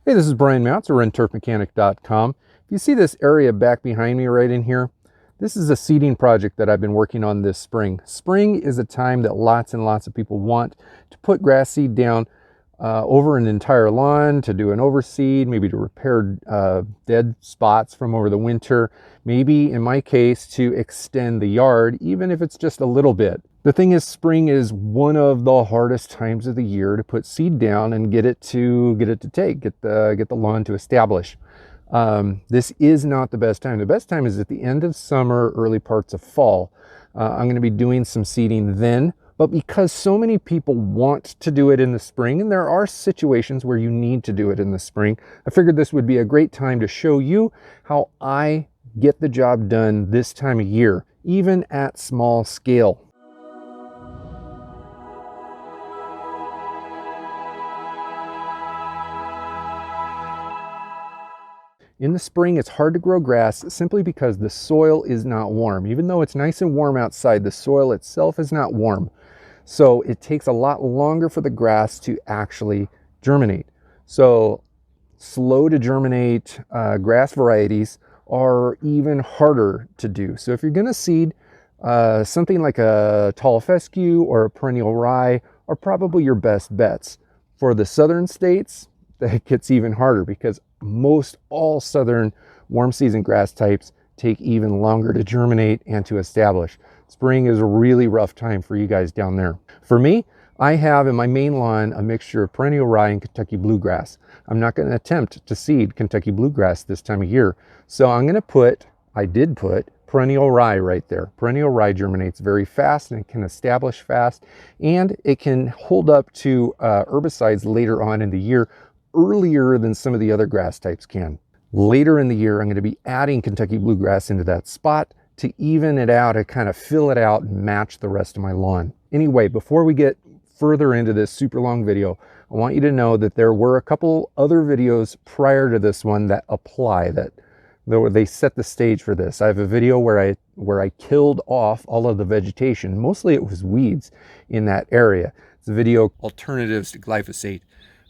Hey, this is Brian Mounts, or RenTurfMechanic.com. If you see this area back behind me right in here, this is a seeding project that I've been working on this spring. Spring is a time that lots and lots of people want to put grass seed down over an entire lawn, to do an overseed, maybe to repair dead spots from over the winter, maybe in my case to extend the yard, even if it's just a little bit. The thing is, spring is one of the hardest times of the year to put seed down and get the lawn to establish. This is not the best time. The best time is at the end of summer, early parts of fall. I'm going to be doing some seeding then, but because so many people want to do it in the spring, and there are situations where you need to do it in the spring, I figured this would be a great time to show you how I get the job done this time of year, even at small scale. In the spring, it's hard to grow grass simply because the soil is not warm. Even though it's nice and warm outside, the soil itself is not warm. So it takes a lot longer for the grass to actually germinate. So slow to germinate grass varieties are even harder to do. So if you're going to seed, something like a tall fescue or a perennial rye are probably your best bets. For the southern states, that gets even harder because most all southern warm season grass types take even longer to germinate and to establish. Spring is a really rough time for you guys down there. For me, I have in my main lawn a mixture of perennial rye and Kentucky bluegrass. I'm not going to attempt to seed Kentucky bluegrass this time of year. So I'm going to I did put perennial rye right there. Perennial rye germinates very fast and it can establish fast, and it can hold up to herbicides later on in the year, earlier than some of the other grass types can. Later in the year, I'm going to be adding Kentucky bluegrass into that spot to even it out, to kind of fill it out and match the rest of my lawn. Anyway, before we get further into this super long video, I want you to know that there were a couple other videos prior to this one that apply, that they set the stage for this. I have a video where I killed off all of the vegetation. Mostly it was weeds in that area. It's a video, Alternatives to Glyphosate.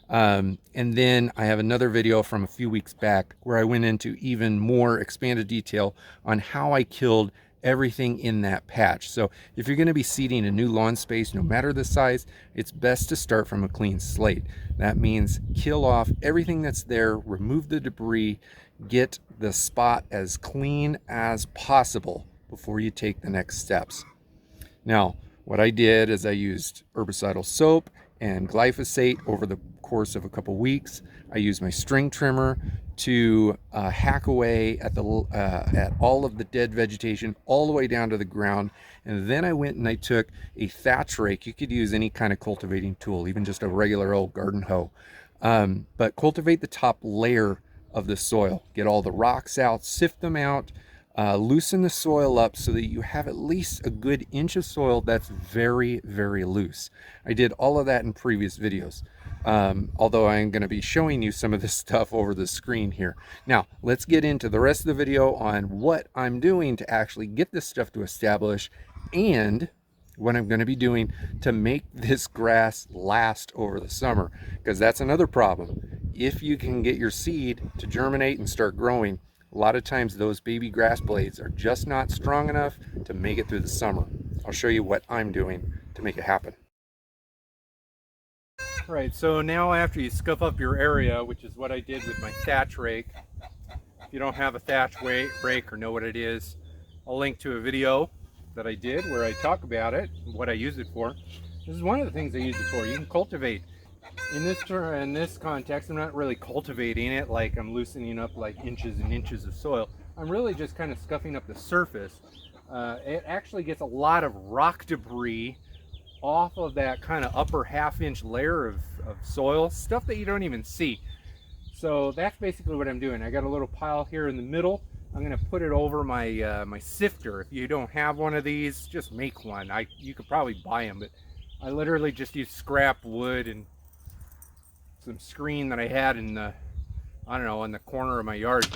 And then I have another video from a few weeks back where I went into even more expanded detail on how I killed everything in that patch. So if you're going to be seeding a new lawn space, no matter the size, it's best to start from a clean slate. That means kill off everything that's there, remove the debris, get the spot as clean as possible before you take the next steps. Now, what I did is I used herbicidal soap and glyphosate over the course of a couple weeks. I used my string trimmer to hack away at all of the dead vegetation all the way down to the ground, and then I went and I took a thatch rake. You could use any kind of cultivating tool, even just a regular old garden hoe, but cultivate the top layer of the soil, get all the rocks out, sift them out, loosen the soil up so that you have at least a good inch of soil that's very, very loose. I did all of that in previous videos, although I'm going to be showing you some of this stuff over the screen here. Now, let's get into the rest of the video on what I'm doing to actually get this stuff to establish, and what I'm going to be doing to make this grass last over the summer, because that's another problem. If you can get your seed to germinate and start growing, a lot of times those baby grass blades are just not strong enough to make it through the summer. I'll show you what I'm doing to make it happen. All right, so now after you scuff up your area, which is what I did with my thatch rake. If you don't have a thatch rake or know what it is, I'll link to a video that I did where I talk about it, what I use it for. This is one of the things I use it for. You can cultivate. In this context, I'm not really cultivating it like I'm loosening up like inches and inches of soil. I'm really just kind of scuffing up the surface. It actually gets a lot of rock debris off of that kind of upper half-inch layer of soil, stuff that you don't even see. So that's basically what I'm doing. I got a little pile here in the middle. I'm going to put it over my my sifter. If you don't have one of these, just make one. You could probably buy them, but I literally just use scrap wood and some screen that I had in the, I don't know, in the corner of my yard,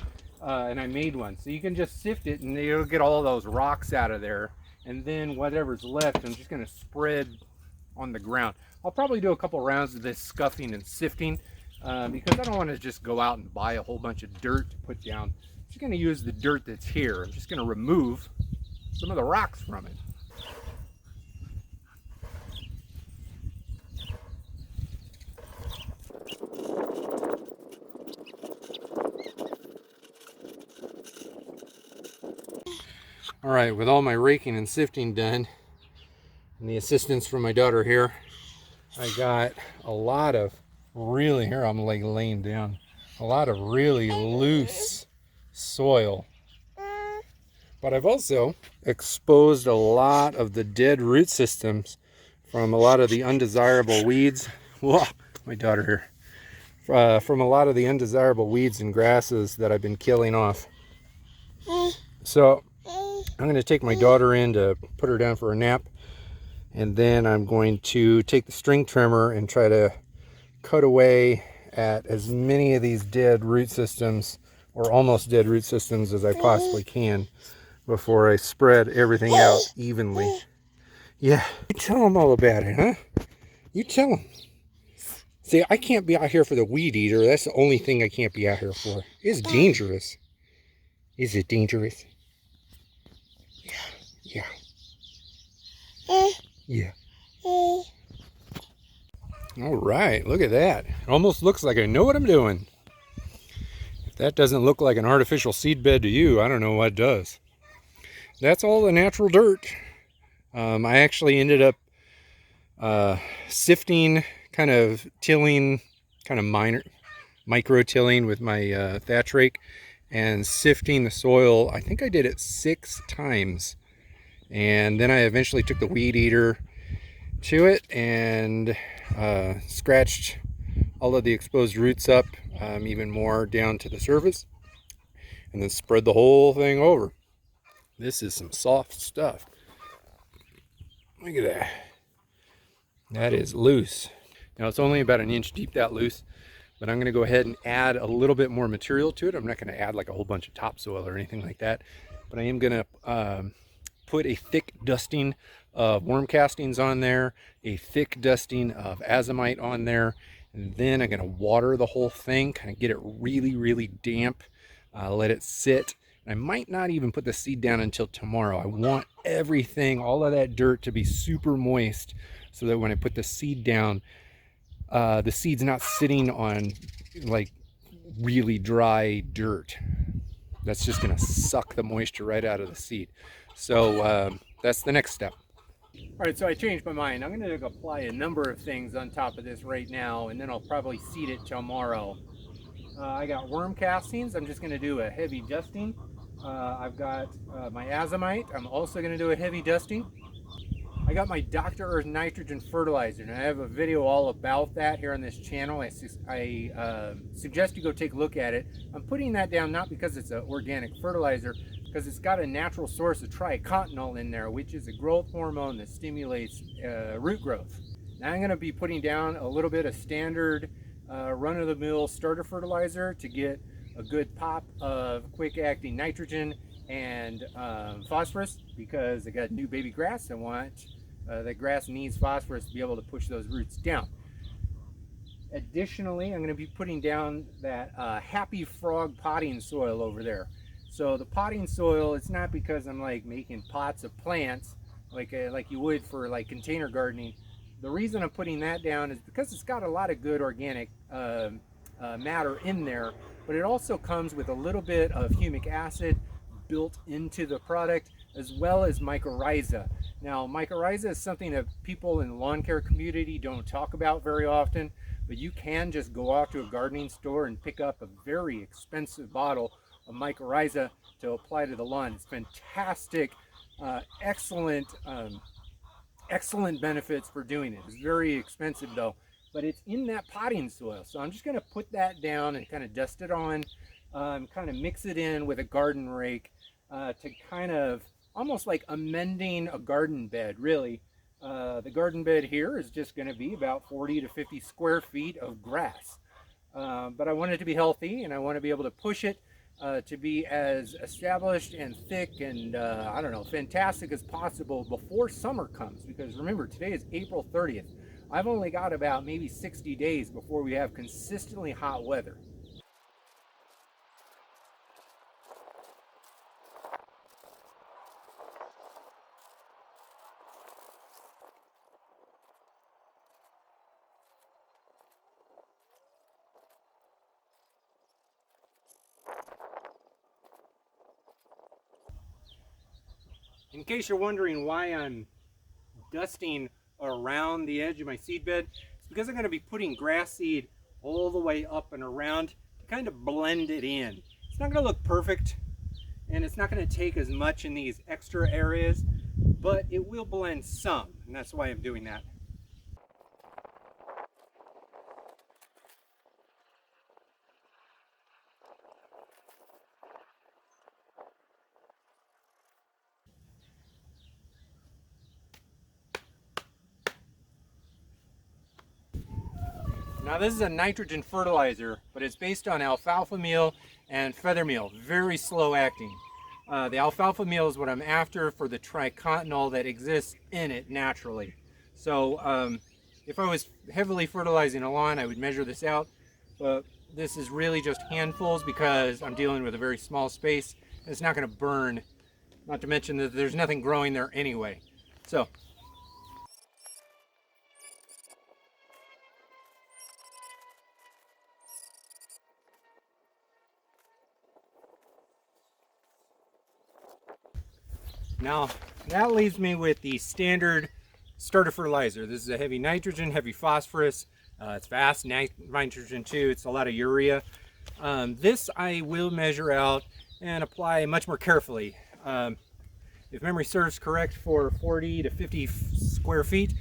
and I made one. So you can just sift it and you'll get all those rocks out of there, and then whatever's left I'm just going to spread on the ground. I'll probably do a couple rounds of this scuffing and sifting because I don't want to just go out and buy a whole bunch of dirt to put down. I'm just going to use the dirt that's here. I'm just going to remove some of the rocks from it. All right, with all my raking and sifting done, and the assistance from my daughter here, I got a lot of really, here I'm like laying down, a lot of really loose soil. But I've also exposed a lot of the dead root systems from a lot of the undesirable weeds. Whoa, my daughter here. From a lot of the undesirable weeds and grasses that I've been killing off. So I'm going to take my daughter in to put her down for a nap, and then I'm going to take the string trimmer and try to cut away at as many of these dead root systems, or almost dead root systems, as I possibly can before I spread everything out evenly. Yeah, you tell them all about it, huh? You tell them. See, I can't be out here for the weed eater. That's the only thing I can't be out here for. It's dangerous. Is it dangerous? Yeah. Yeah. All right, look at that. It almost looks like I know what I'm doing. If that doesn't look like an artificial seed bed to you, I don't know what does. That's all the natural dirt. I actually ended up sifting, kind of tilling, kind of micro tilling with my thatch rake, and sifting the soil. I think I did it 6 times. And then I eventually took the weed eater to it and scratched all of the exposed roots up, even more down to the surface, and then spread the whole thing over. This is some soft stuff. Look at that. That is loose. Now it's only about 1 inch deep, that loose, but I'm going to go ahead and add a little bit more material to it. I'm not going to add like a whole bunch of topsoil or anything like that, but I am going to put a thick dusting of worm castings on there, a thick dusting of azomite on there, and then I'm going to water the whole thing, kind of get it really, really damp, let it sit. I might not even put the seed down until tomorrow. I want everything, all of that dirt, to be super moist so that when I put the seed down, the seed's not sitting on like really dry dirt. That's just going to suck the moisture right out of the seed. So that's the next step. All right, so I changed my mind. I'm going to apply a number of things on top of this right now, and then I'll probably seed it tomorrow. I got worm castings. I'm just going to do a heavy dusting. I've got my azomite. I'm also going to do a heavy dusting. I got my Dr. Earth nitrogen fertilizer, and I have a video all about that here on this channel. I suggest you go take a look at it. I'm putting that down not because it's an organic fertilizer, because it's got a natural source of triacontanol in there, which is a growth hormone that stimulates root growth. Now I'm going to be putting down a little bit of standard run-of-the-mill starter fertilizer to get a good pop of quick-acting nitrogen and phosphorus, because I got new baby grass. I want that grass needs phosphorus to be able to push those roots down. Additionally, I'm going to be putting down that Happy Frog potting soil over there. So the potting soil, it's not because I'm like making pots of plants like you would for like container gardening. The reason I'm putting that down is because it's got a lot of good organic matter in there, but it also comes with a little bit of humic acid built into the product, as well as mycorrhiza. Now, mycorrhiza is something that people in the lawn care community don't talk about very often, but you can just go off to a gardening store and pick up a very expensive bottle of mycorrhiza to apply to the lawn. It's fantastic, excellent benefits for doing it. It's very expensive though, but it's in that potting soil. So I'm just going to put that down and kind of dust it on, kind of mix it in with a garden rake to kind of almost like amending a garden bed, really. The garden bed here is just going to be about 40 to 50 square feet of grass. But I want it to be healthy, and I want to be able to push it to be as established and thick and, I don't know, fantastic as possible before summer comes. Because remember, today is April 30th. I've only got about maybe 60 days before we have consistently hot weather. In case you're wondering why I'm dusting around the edge of my seed bed, it's because I'm going to be putting grass seed all the way up and around to kind of blend it in. It's not going to look perfect, and it's not going to take as much in these extra areas, but it will blend some, and that's why I'm doing that. Now this is a nitrogen fertilizer, but it's based on alfalfa meal and feather meal, very slow acting. The alfalfa meal is what I'm after for the tricontinol that exists in it naturally. So if I was heavily fertilizing a lawn, I would measure this out, but this is really just handfuls because I'm dealing with a very small space and it's not going to burn, not to mention that there's nothing growing there anyway. So now that leaves me with the standard starter fertilizer. This is a heavy nitrogen, heavy phosphorus. It's fast nitrogen too. It's a lot of urea. This I will measure out and apply much more carefully. If memory serves correct, for 40 to 50 square feet,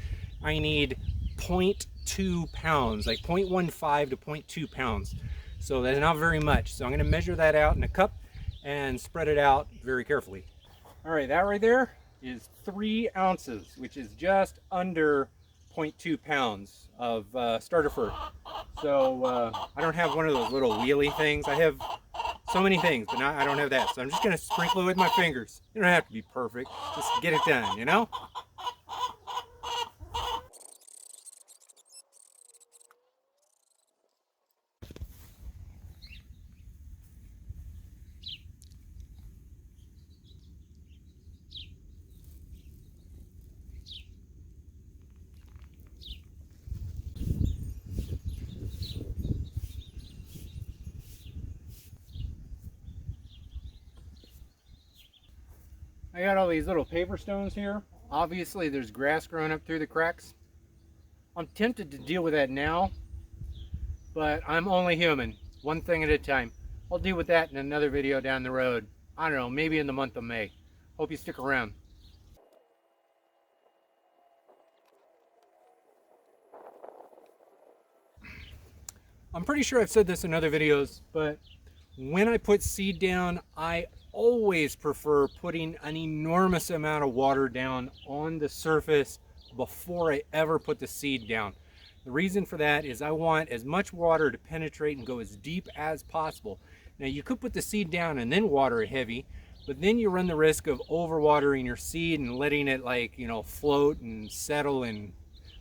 I need 0.2 pounds, like 0.15 to 0.2 pounds. So that's not very much. So I'm going to measure that out in a cup and spread it out very carefully. All right, that right there is 3 ounces, which is just under 0.2 pounds of starter fert. So I don't have one of those little wheelie things. I have so many things, but I don't have that. So I'm just going to sprinkle it with my fingers. You don't have to be perfect. Just get it done, you know? I got all these little paper stones here. Obviously there's grass growing up through the cracks. I'm tempted to deal with that now, but I'm only human, one thing at a time. I'll deal with that in another video down the road. I don't know, maybe in the month of May. Hope you stick around. I'm pretty sure I've said this in other videos, but when I put seed down, I always prefer putting an enormous amount of water down on the surface before I ever put the seed down. The reason for that is I want as much water to penetrate and go as deep as possible. Now you could put the seed down and then water it heavy, but then you run the risk of overwatering your seed and letting it, like, you know, float and settle in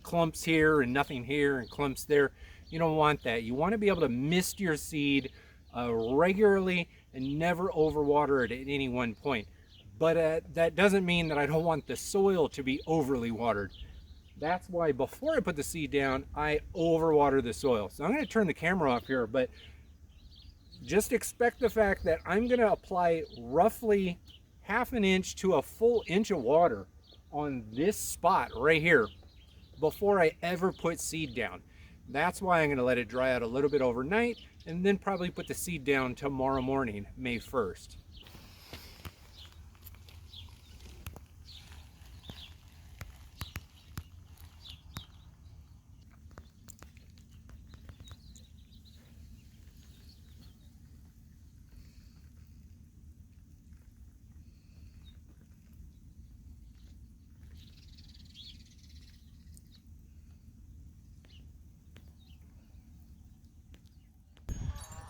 clumps here and nothing here and clumps there. You don't want that. You want to be able to mist your seed regularly and never overwater it at any one point. But that doesn't mean that I don't want the soil to be overly watered. That's why before I put the seed down, I overwater the soil. So I'm going to turn the camera off here, but just expect the fact that I'm going to apply roughly ½ an inch to a full inch of water on this spot right here before I ever put seed down. That's why I'm going to let it dry out a little bit overnight and then probably put the seed down tomorrow morning, May 1st.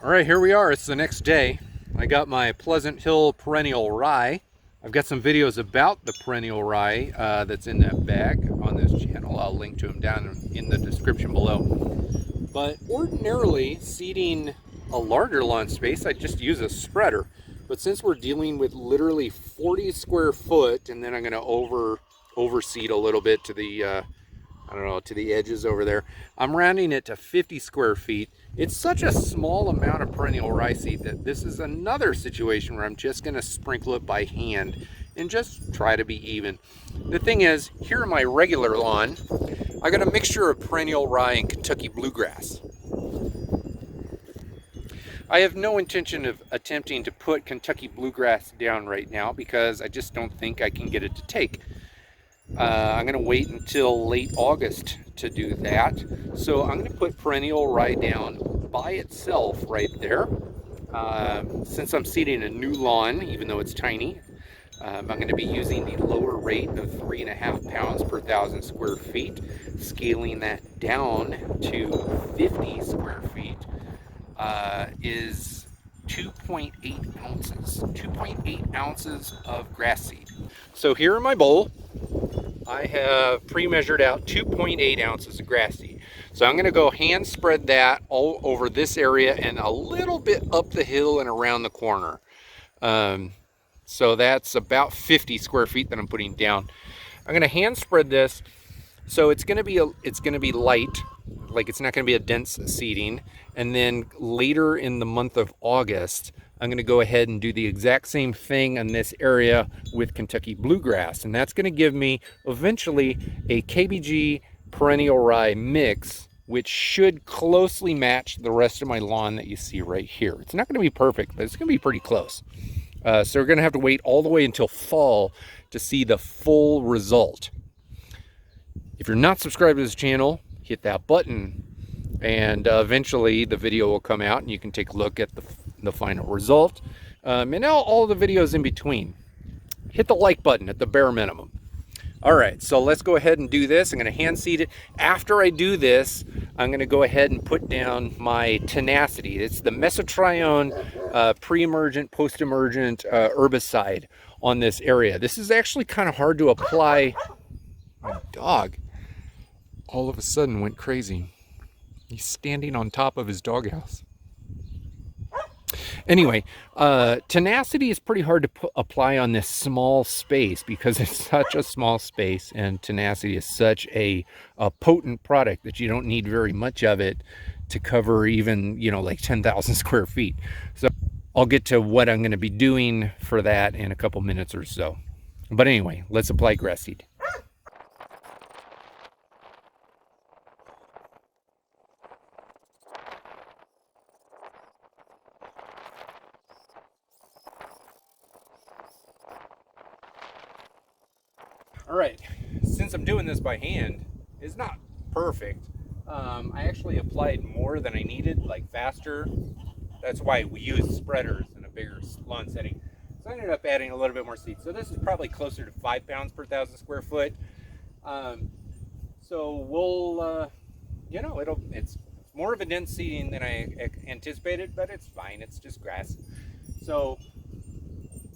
All right, here we are. It's the next day. I got my Pleasant Hill Perennial Rye. I've got some videos about the Perennial Rye that's in that bag on this channel. I'll link to them down in the description below. But ordinarily, seeding a larger lawn space, I just use a spreader. But since we're dealing with literally 40 square foot, and then I'm going to overseed a little bit to the, I don't know, to the edges over there, I'm rounding it to 50 square feet. It's such a small amount of perennial rye seed that this is another situation where I'm just going to sprinkle it by hand and just try to be even. The thing is, here on my regular lawn, I got a mixture of perennial rye and Kentucky bluegrass. I have no intention of attempting to put Kentucky bluegrass down right now because I just don't think I can get it to take. I'm going to wait until late August to do that. So I'm going to put perennial rye down by itself right there. Since I'm seeding a new lawn, even though it's tiny, I'm going to be using the lower rate of 3.5 pounds per 1,000 square feet, scaling that down to 50 square feet is 2.8 ounces. 2.8 ounces of grass seed. So here in my bowl, I have pre-measured out 2.8 ounces of grass seed. So I'm going to go hand spread that all over this area and a little bit up the hill and around the corner. So that's about 50 square feet that I'm putting down. I'm going to hand spread this, so it's going to be light, like it's not going to be a dense seeding. And then later in the month of August, I'm going to go ahead and do the exact same thing in this area with Kentucky bluegrass, and that's going to give me eventually a KBG perennial rye mix, which should closely match the rest of my lawn that you see right here. It's not going to be perfect, but it's going to be pretty close. So we're going to have to wait all the way until fall to see the full result. If you're not subscribed to this channel, hit that button, and eventually the video will come out and you can take a look at the final result. And all the videos in between. Hit the like button at the bare minimum. All right, so let's go ahead and do this. I'm going to hand seed it. After I do this, I'm going to go ahead and put down my tenacity. It's the mesotrione pre-emergent, post-emergent herbicide on this area. This is actually kind of hard to apply. My dog all of a sudden went crazy. He's standing on top of his doghouse. Anyway, tenacity is pretty hard to apply on this small space because it's such a small space, and tenacity is such a potent product that you don't need very much of it to cover even, like 10,000 square feet. So I'll get to what I'm going to be doing for that in a couple minutes or so. But anyway, let's apply grass seed. All right, since I'm doing this by hand, it's not perfect. I actually applied more than I needed, like faster. That's why we use spreaders in a bigger lawn setting. So I ended up adding a little bit more seed. So this is probably closer to 5 pounds per 1,000 square foot. So we'll, it's more of a dense seeding than I anticipated, but it's fine. It's just grass. So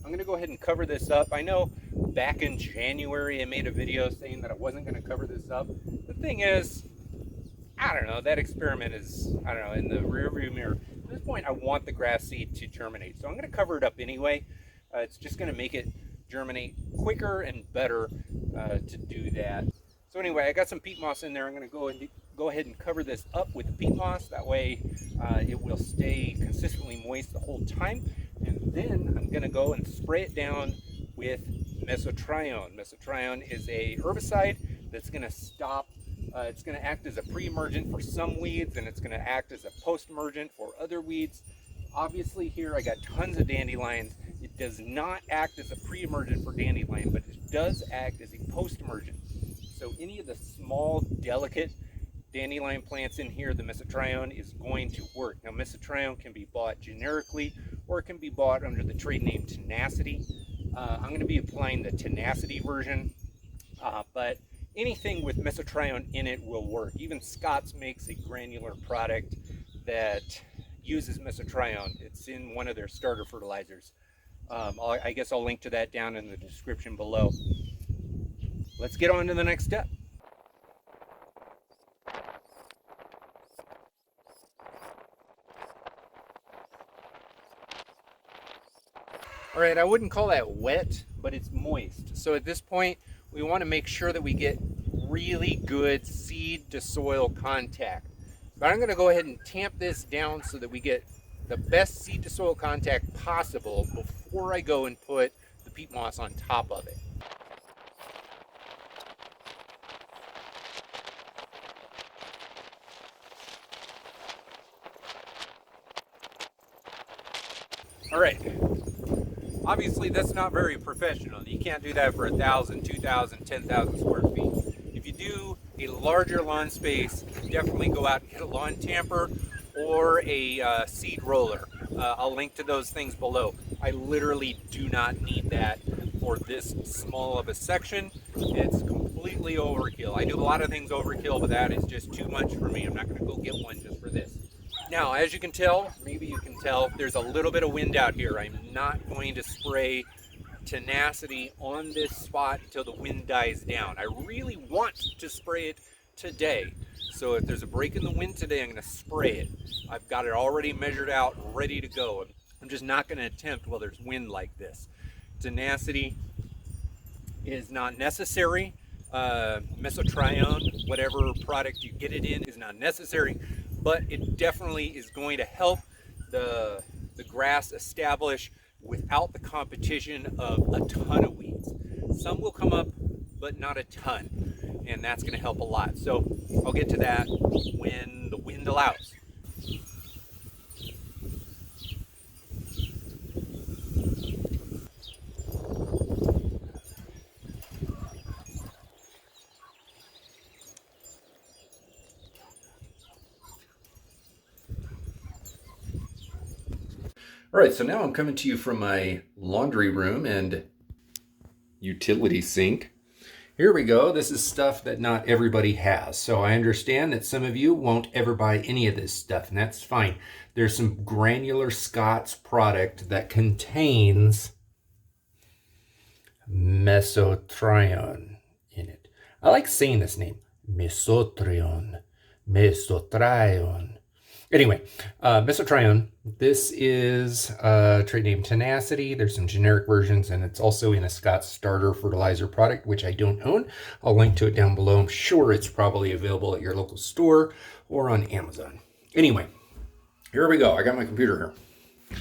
I'm going to go ahead and cover this up. I know back in January I made a video saying that I wasn't going to cover this up. The thing is, I don't know, that experiment is, I don't know, in the rearview mirror. At this point, I want the grass seed to germinate. So I'm going to cover it up anyway. It's just going to make it germinate quicker and better to do that. So anyway, I got some peat moss in there. I'm going to go ahead and cover this up with the peat moss. That way it will stay consistently moist the whole time. And then I'm going to go and spray it down with mesotrione. Mesotrione is a herbicide that's going to stop, it's going to act as a pre-emergent for some weeds, and it's going to act as a post-emergent for other weeds. Obviously here I got tons of dandelions. It does not act as a pre-emergent for dandelion, but it does act as a post-emergent. So any of the small, delicate dandelion plants in here, the mesotrione is going to work. Now mesotrione can be bought generically, or it can be bought under the trade name Tenacity. I'm going to be applying the Tenacity version, but anything with mesotrione in it will work. Even Scott's makes a granular product that uses mesotrione. It's in one of their starter fertilizers. I guess I'll link to that down in the description below. Let's get on to the next step. All right, I wouldn't call that wet, but it's moist. So at this point, we want to make sure that we get really good seed to soil contact. But I'm going to go ahead and tamp this down so that we get the best seed to soil contact possible before I go and put the peat moss on top of it. All right. Obviously, that's not very professional. You can't do that for 1,000, 2,000, 10,000 square feet. If you do a larger lawn space, definitely go out and get a lawn tamper or a seed roller. I'll link to those things below. I literally do not need that for this small of a section. It's completely overkill. I do a lot of things overkill, but that is just too much for me. I'm not going to go get one just for this. Now, as you can tell, maybe you can tell, there's a little bit of wind out here. I'm not going to spray tenacity on this spot until the wind dies down. I really want to spray it today. So if there's a break in the wind today, I'm going to spray it. I've got it already measured out, ready to go. I'm just not going to attempt while there's wind like this. Tenacity is not necessary. Mesotrione, whatever product you get it in, is not necessary, but it definitely is going to help the grass establish without the competition of a ton of weeds. Some will come up, but not a ton, and that's going to help a lot. So I'll get to that when the wind allows. All right, so now I'm coming to you from my laundry room and utility sink. Here we go. This is stuff that not everybody has. So I understand that some of you won't ever buy any of this stuff, and that's fine. There's some granular Scott's product that contains mesotrione in it. I like saying this name, mesotrione, mesotrione. Anyway, mesotrione, this is trade name Tenacity. There's some generic versions, and it's also in a Scott's starter fertilizer product, which I don't own. I'll link to it down below. I'm sure it's probably available at your local store or on Amazon. Anyway, here we go. I got my computer here.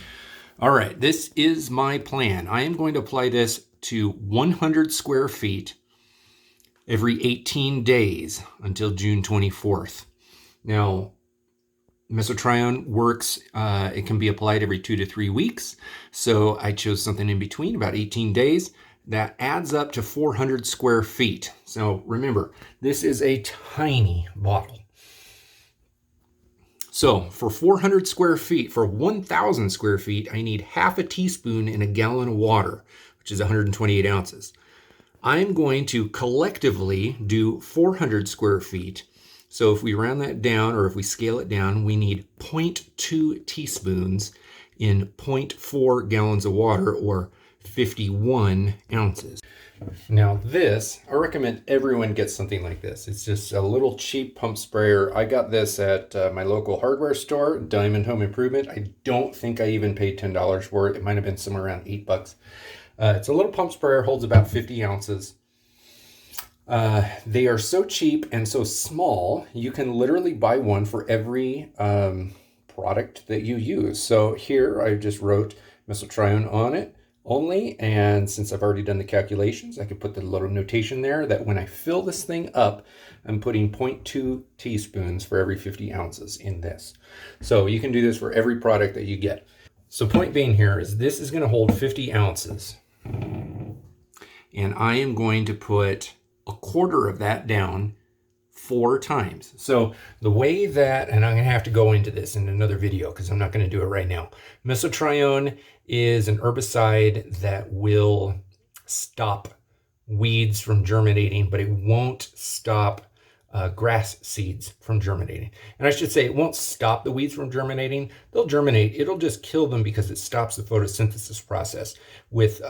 All right, this is my plan. I am going to apply this to 100 square feet every 18 days until June 24th. Now, mesotrione works, it can be applied every 2 to 3 weeks. So I chose something in between, about 18 days. That adds up to 400 square feet. So remember, this is a tiny bottle. So for 400 square feet, for 1,000 square feet, I need half a teaspoon in a gallon of water, which is 128 ounces. I'm going to collectively do 400 square feet. So if we round that down, or if we scale it down, we need 0.2 teaspoons in 0.4 gallons of water, or 51 ounces. Now this, I recommend everyone gets something like this. It's just a little cheap pump sprayer. I got this at my local hardware store, Diamond Home Improvement. I don't think I even paid $10 for it. It might have been somewhere around $8. It's a little pump sprayer, holds about 50 ounces. They are so cheap and so small, you can literally buy one for every product that you use. So here I just wrote mesotrione on it only, and since I've already done the calculations, I can put the little notation there that when I fill this thing up, I'm putting 0.2 teaspoons for every 50 ounces in this. So you can do this for every product that you get. So point being here is this is going to hold 50 ounces, and I am going to put a quarter of that down 4 times. So the way that, and I'm going to have to go into this in another video because I'm not going to do it right now. Mesotrione is an herbicide that will stop weeds from germinating, but it won't stop grass seeds from germinating. And I should say it won't stop the weeds from germinating. They'll germinate. It'll just kill them because it stops the photosynthesis process. With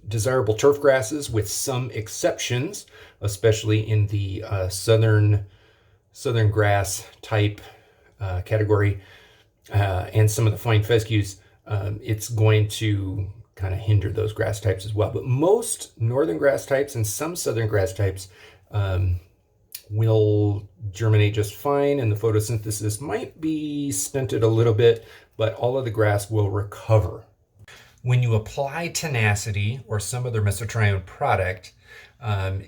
desirable turf grasses, with some exceptions, especially in the southern grass type category, and some of the fine fescues, it's going to kind of hinder those grass types as well. But most northern grass types and some southern grass types will germinate just fine, and the photosynthesis might be stunted a little bit, but all of the grass will recover. When you apply tenacity or some other mesotrione product,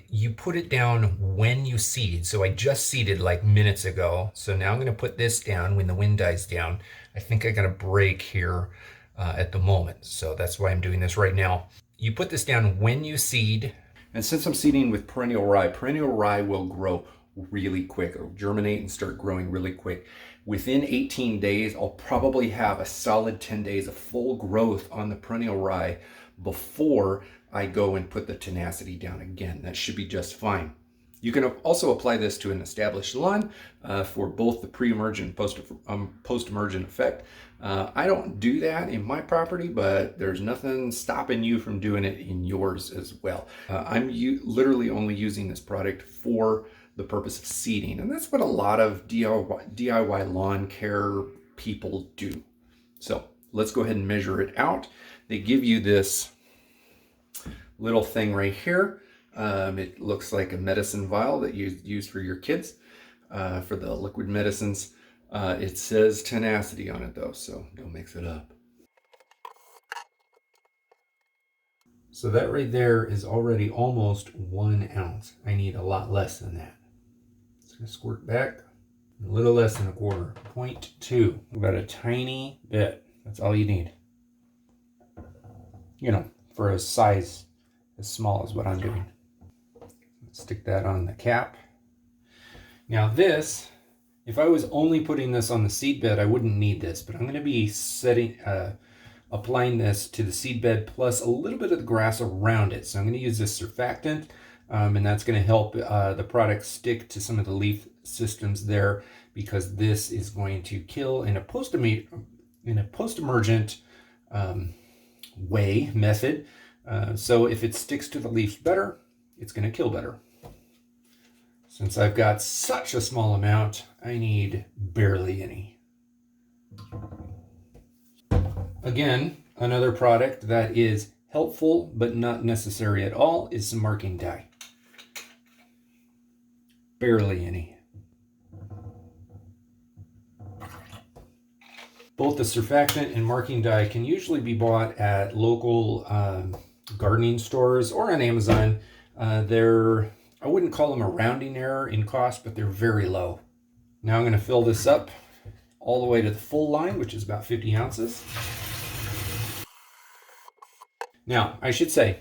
you put it down when you seed. So I just seeded like minutes ago. So now I'm going to put this down when the wind dies down. I think I got a break here at the moment. So that's why I'm doing this right now. You put this down when you seed. And since I'm seeding with Perennial Rye will grow really quick. It'll germinate and start growing really quick. Within 18 days, I'll probably have a solid 10 days of full growth on the Perennial Rye before I go and put the tenacity down again. That should be just fine. You can also apply this to an established lawn for both the pre-emergent and post-emergent effect. I don't do that in my property, but there's nothing stopping you from doing it in yours as well. I'm literally only using this product for the purpose of seeding, and that's what a lot of DIY lawn care people do. So let's go ahead and measure it out. They give you this little thing right here. It looks like a medicine vial that you use for your kids for the liquid medicines. It says tenacity on it though, so don't mix it up. So that right there is already almost 1 ounce. I need a lot less than that. Just gonna squirt back a little less than a quarter, 0.2. About a tiny bit. That's all you need. You know, for a size as small as what I'm doing. Stick that on the cap. Now this, if I was only putting this on the seed bed, I wouldn't need this, but I'm going to be applying this to the seed bed plus a little bit of the grass around it. So I'm going to use this surfactant, and that's going to help the product stick to some of the leaf systems there, because this is going to kill in a post-emergent method. So if it sticks to the leaves better, it's going to kill better. Since I've got such a small amount, I need barely any. Again, another product that is helpful but not necessary at all is some marking dye. Barely any. Both the surfactant and marking dye can usually be bought at local gardening stores or on Amazon. I wouldn't call them a rounding error in cost, but they're very low. Now I'm going to fill this up all the way to the full line, which is about 50 ounces. Now, I should say,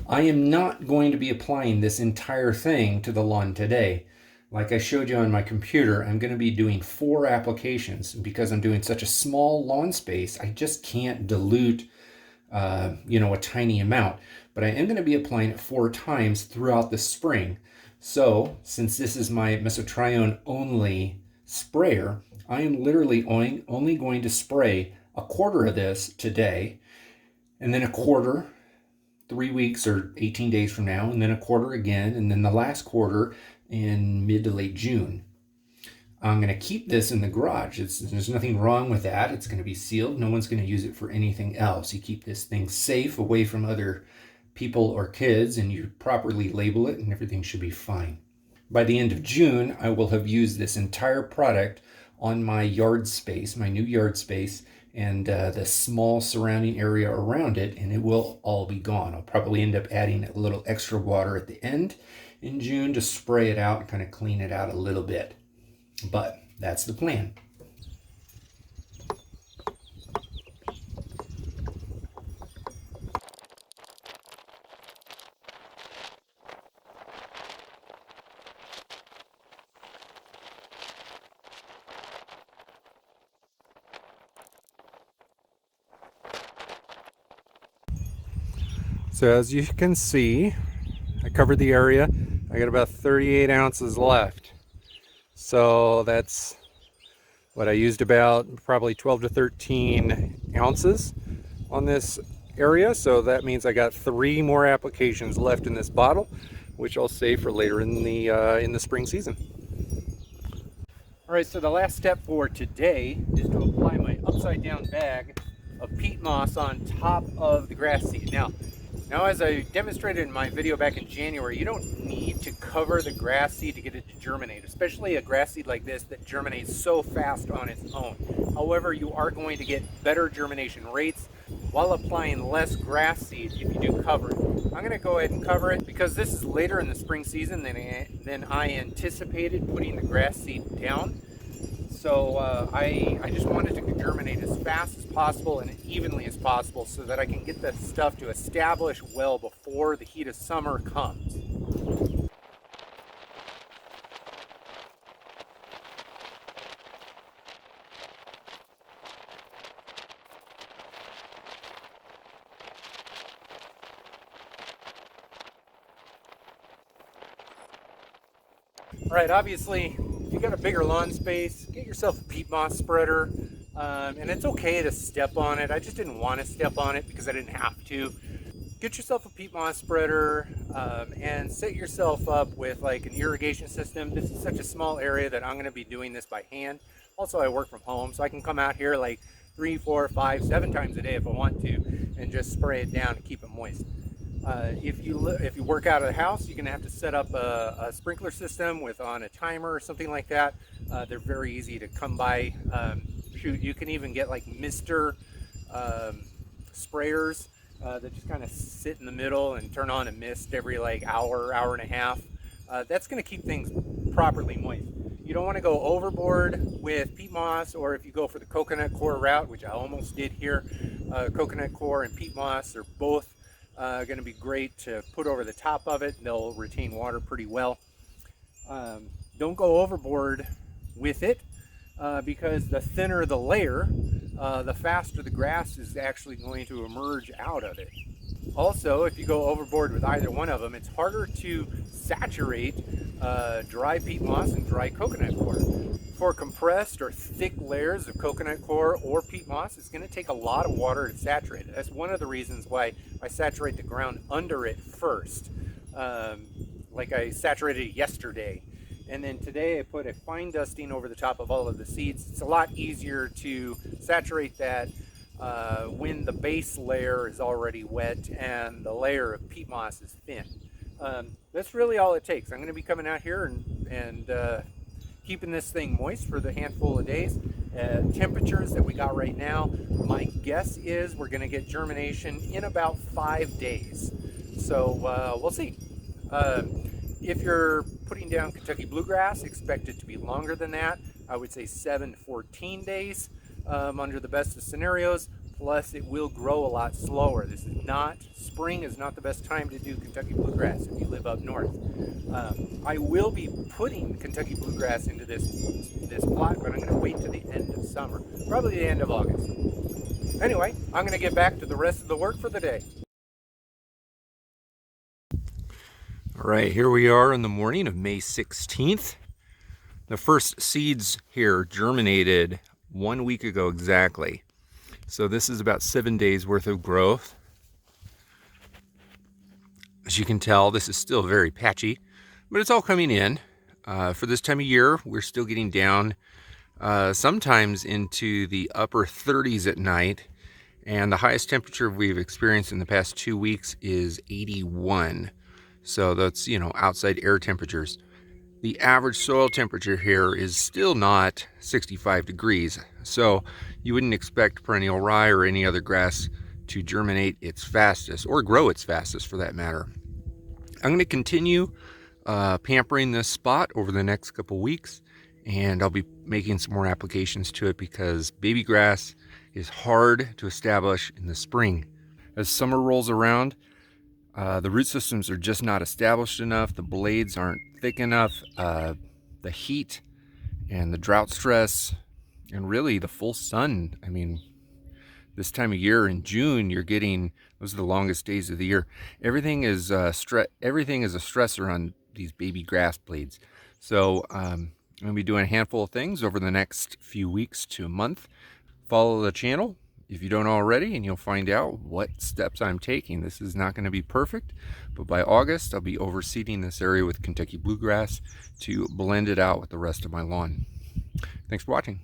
I am not going to be applying this entire thing to the lawn today. Like I showed you on my computer, I'm going to be doing 4 applications. Because I'm doing such a small lawn space, I just can't dilute a tiny amount. But I am going to be applying it 4 times throughout the spring. So since this is my mesotrione only sprayer, I am literally only going to spray a quarter of this today, and then a quarter 3 weeks or 18 days from now, and then a quarter again, and then the last quarter in mid to late June. I'm going to keep this in the garage. There's nothing wrong with that. It's going to be sealed. No one's going to use it for anything else. You keep this thing safe away from other people or kids, and you properly label it, and everything should be fine. By the end of June, I will have used this entire product on my yard space, my new yard space, and the small surrounding area around it, and it will all be gone. I'll probably end up adding a little extra water at the end in June to spray it out and kind of clean it out a little bit. But that's the plan. So as you can see, I covered the area. I got about 38 ounces left. So that's what I used, about probably 12 to 13 ounces on this area. So that means I got 3 more applications left in this bottle, which I'll save for later in the spring season. All right, so the last step for today is to apply my upside down bag of peat moss on top of the grass seed. Now, as I demonstrated in my video back in January, you don't need to cover the grass seed to get it to germinate, especially a grass seed like this that germinates so fast on its own. However, you are going to get better germination rates while applying less grass seed if you do cover it. I'm going to go ahead and cover it because this is later in the spring season than I anticipated putting the grass seed down. So I just wanted to germinate as fast as possible and evenly as possible so that I can get the stuff to establish well before the heat of summer comes. All right, obviously, if you got a bigger lawn space, get yourself a peat moss spreader. And it's okay to step on it. I just didn't want to step on it because I didn't have to. Get yourself a peat moss spreader and set yourself up with like an irrigation system. This is such a small area that I'm going to be doing this by hand. Also, I work from home, so I can come out here like 3, 4, 5, 7 times a day if I want to and just spray it down and keep it moist. If you work out of the house, you're going to have to set up a sprinkler system on a timer or something like that. They're very easy to come by. Shoot, you can even get like mister sprayers that just kind of sit in the middle and turn on a mist every like hour and a half. That's going to keep things properly moist. You don't want to go overboard with peat moss, or if you go for the coconut coir route, which I almost did here, coconut coir and peat moss are both going to be great to put over the top of it. They'll retain water pretty well. Don't go overboard with it because the thinner the layer, the faster the grass is actually going to emerge out of it. Also, if you go overboard with either one of them, it's harder to saturate dry peat moss and dry coconut coir. For compressed or thick layers of coconut coir or peat moss, it's going to take a lot of water to saturate it. That's one of the reasons why I saturate the ground under it first. Like I saturated it yesterday. And then today I put a fine dusting over the top of all of the seeds. It's a lot easier to saturate that when the base layer is already wet and the layer of peat moss is thin. That's really all it takes. I'm going to be coming out here and keeping this thing moist for the handful of days. Temperatures that we got right now, my guess is we're going to get germination in about 5 days. So we'll see. If you're putting down Kentucky bluegrass, expect it to be longer than that. I would say 7 to 14 days under the best of scenarios. Plus, it will grow a lot slower. Spring is not the best time to do Kentucky bluegrass if you live up north. I will be putting Kentucky bluegrass into this plot, but I'm going to wait to the end of summer, probably the end of August. Anyway, I'm going to get back to the rest of the work for the day. All right, here we are in the morning of May 16th. The first seeds here germinated 1 week ago exactly. So this is about 7 days worth of growth. As you can tell, this is still very patchy, but it's all coming in. For this time of year, we're still getting down sometimes into the upper 30s at night, and the highest temperature we've experienced in the past 2 weeks is 81. So that's, outside air temperatures. The average soil temperature here is still not 65 degrees. So you wouldn't expect perennial rye or any other grass to germinate its fastest, or grow its fastest for that matter. I'm going to continue pampering this spot over the next couple weeks, and I'll be making some more applications to it because baby grass is hard to establish in the spring. As summer rolls around, the root systems are just not established enough. The blades aren't thick enough. The heat and the drought stress and really the full sun. I mean, this time of year in June, you're getting, those are the longest days of the year. Everything is a stressor on these baby grass blades. So I'm going to be doing a handful of things over the next few weeks to a month. Follow the channel if you don't already, and you'll find out what steps I'm taking. This is not going to be perfect, but by August, I'll be overseeding this area with Kentucky bluegrass to blend it out with the rest of my lawn. Thanks for watching.